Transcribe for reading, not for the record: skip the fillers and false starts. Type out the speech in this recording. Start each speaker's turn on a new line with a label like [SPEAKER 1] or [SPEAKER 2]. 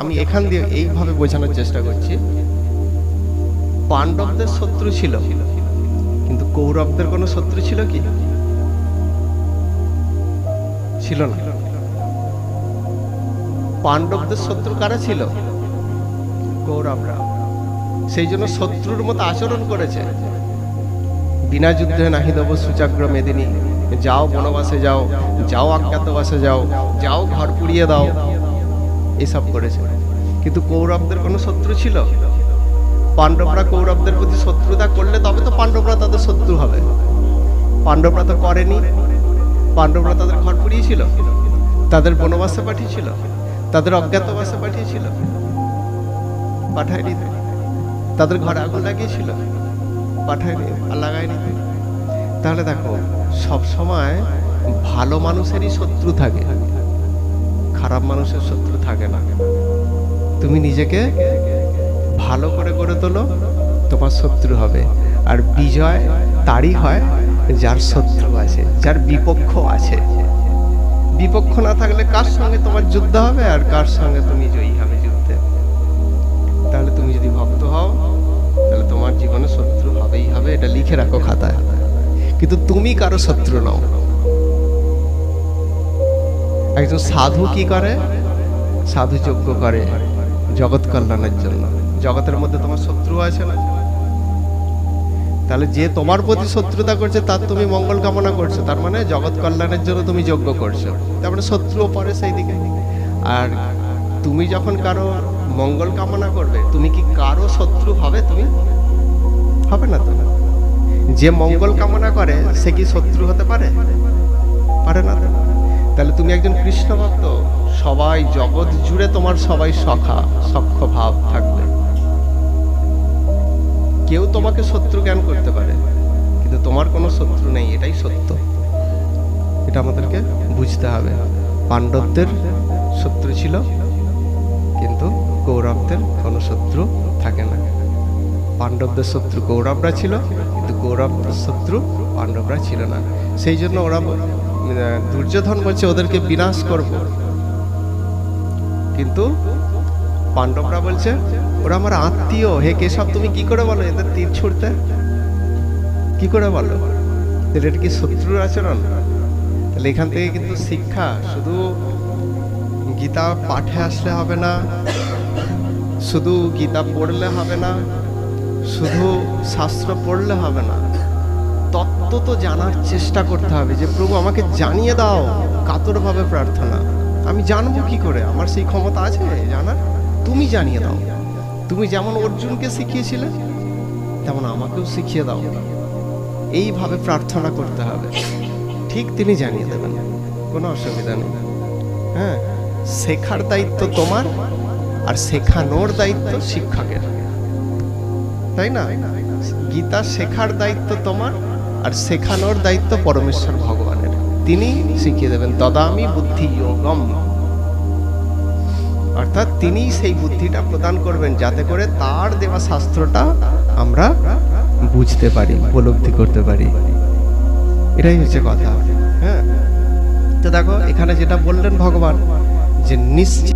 [SPEAKER 1] আমি এখান দিয়ে এইভাবে বোঝানোর চেষ্টা করছি, পাণ্ডবদের শত্রু ছিল কিন্তু কৌরবদের কোনো শত্রু ছিল কি? ছিল না। পাণ্ডবদের শত্রু কারা ছিল? কৌরবরা। সেই জন্য শত্রুর মতো আচরণ করেছে। বিনা যুদ্ধে নাহি দেব সুচাগ্র মেদিনী, যাও বনবাসে যাও, যাও অজ্ঞাতবাসে যাও, যাও ঘর পুড়িয়ে দাও, এসব করেছে। কিন্তু কৌরবদের কোনো শত্রু ছিল? পাণ্ডবরা কৌরবদের প্রতি শত্রুতা করলে তবে তো পাণ্ডবরা তাদের শত্রু হবে। পাণ্ডবরা তো করেনি। পাণ্ডবরা তাদের ঘর পুড়িয়েছিল, তাদের বনবাসে পাঠিয়েছিল, তাদের অজ্ঞাতবাসে পাঠিয়েছিল, পাঠায়নি। তাদের ঘরে আগুন লাগিয়েছিল, পাঠায়নি আর লাগায়নি। তাহলে দেখো, সব সময় ভালো মানুষেরই শত্রু থাকে, খারাপ মানুষের শত্রু থাকে না। তুমি নিজেকে ভালো করে গড়ে তোলো, তোমার শত্রু হবে। আর বিজয় তারই হয় যার শত্রু আছে, যার বিপক্ষ আছে। বিপক্ষ না থাকলে কার সঙ্গে তোমার যুদ্ধ হবে আর কার সঙ্গে তুমি জয়ী হবে যুদ্ধে? তাহলে তুমি যদি ভক্ত হও তাহলে তোমার জীবনে শত্রু হবেই হবে, এটা লিখে রাখো খাতায়। কিন্তু তুমি কারো শত্রু নও। একজন সাধু কি করে? সাধু যজ্ঞ করে জগৎ কল্যাণের জন্য। জগতের মধ্যে তোমার শত্রু আছে না? তাহলে যে তোমার প্রতি শত্রুতা করছে তার তুমি মঙ্গল কামনা করছো, তার মানে জগৎ কল্যাণের জন্য তুমি যজ্ঞ করছো, তার মানে শত্রুও পড়ে সেই দিকে। আর তুমি যখন কারো মঙ্গল কামনা করবে, তুমি কি কারো শত্রু হবে? তুমি হবে না। তো যে মঙ্গল কামনা করে সে কি শত্রু হতে পারে? পারে না। তাহলে তুমি একজন কৃষ্ণ ভক্ত, সবাই জগৎ জুড়ে তোমার সবাই সখা, সখ্য ভাব থাকবে। কেউ তোমাকে শত্রু জ্ঞান করতে পারে কিন্তু তোমার কোনো শত্রু নেই, এটাই সত্য। এটা আমাদেরকে বুঝতে হবে। পাণ্ডবদের শত্রু ছিল কিন্তু কৌরবদের কোনো শত্রু থাকে না। পাণ্ডবদের শত্রু কৌরবরা ছিল কিন্তু কৌরবদের শত্রু পাণ্ডবরা ছিল না। সেই জন্য ওরা দুর্যোধন বলছে ওদেরকে বিনাশ করব, কিন্তু পাণ্ডবরা বলছে ওরা আমার আত্মীয়। হে কেশব, তুমি কি করে বলো এদের তীর ছুড়তে? কি করে বলো? এটা কি শত্রুর আচরণ? তাহলে এখান থেকে কিন্তু শিক্ষা, শুধু গীতা পাঠে আসলে হবে না, শুধু গীতা পড়লে হবে না, শুধু শাস্ত্র পড়লে হবে না, তত্ত্ব তো জানার চেষ্টা করতে হবে। যে প্রভু আমাকে জানিয়ে দাও, কাতরভাবে প্রার্থনা। আমি জানবো কি করে? আমার সেই ক্ষমতা আছে জানার? তুমি জানিয়ে দাও। তুমি যেমন অর্জুনকে শিখিয়েছিলে তেমন আমাকেও শিখিয়ে দাও। এইভাবে প্রার্থনা করতে হবে, ঠিক তিনি জানিয়ে দেবেন, কোনো অসুবিধা নেই। হ্যাঁ, শেখার দায়িত্ব তোমার আর শেখানোর দায়িত্ব শিক্ষকের, তাই না? গীতা শেখার দায়িত্ব তোমার আর শেখানোর দায়িত্ব পরমেশ্বর ভগবানের। তিনি শিখিয়ে দেবেন। দদামি বুদ্ধি যোগম, অর্থাৎ তিনি সেই বুদ্ধিটা প্রদান করবেন যাতে করে তার দেওয়া শাস্ত্রটা আমরা বুঝতে পারি, উপলব্ধি করতে পারি। এটাই হচ্ছে কথা। হ্যাঁ, তো দেখো এখানে যেটা বললেন ভগবান, যে নিশ্চিত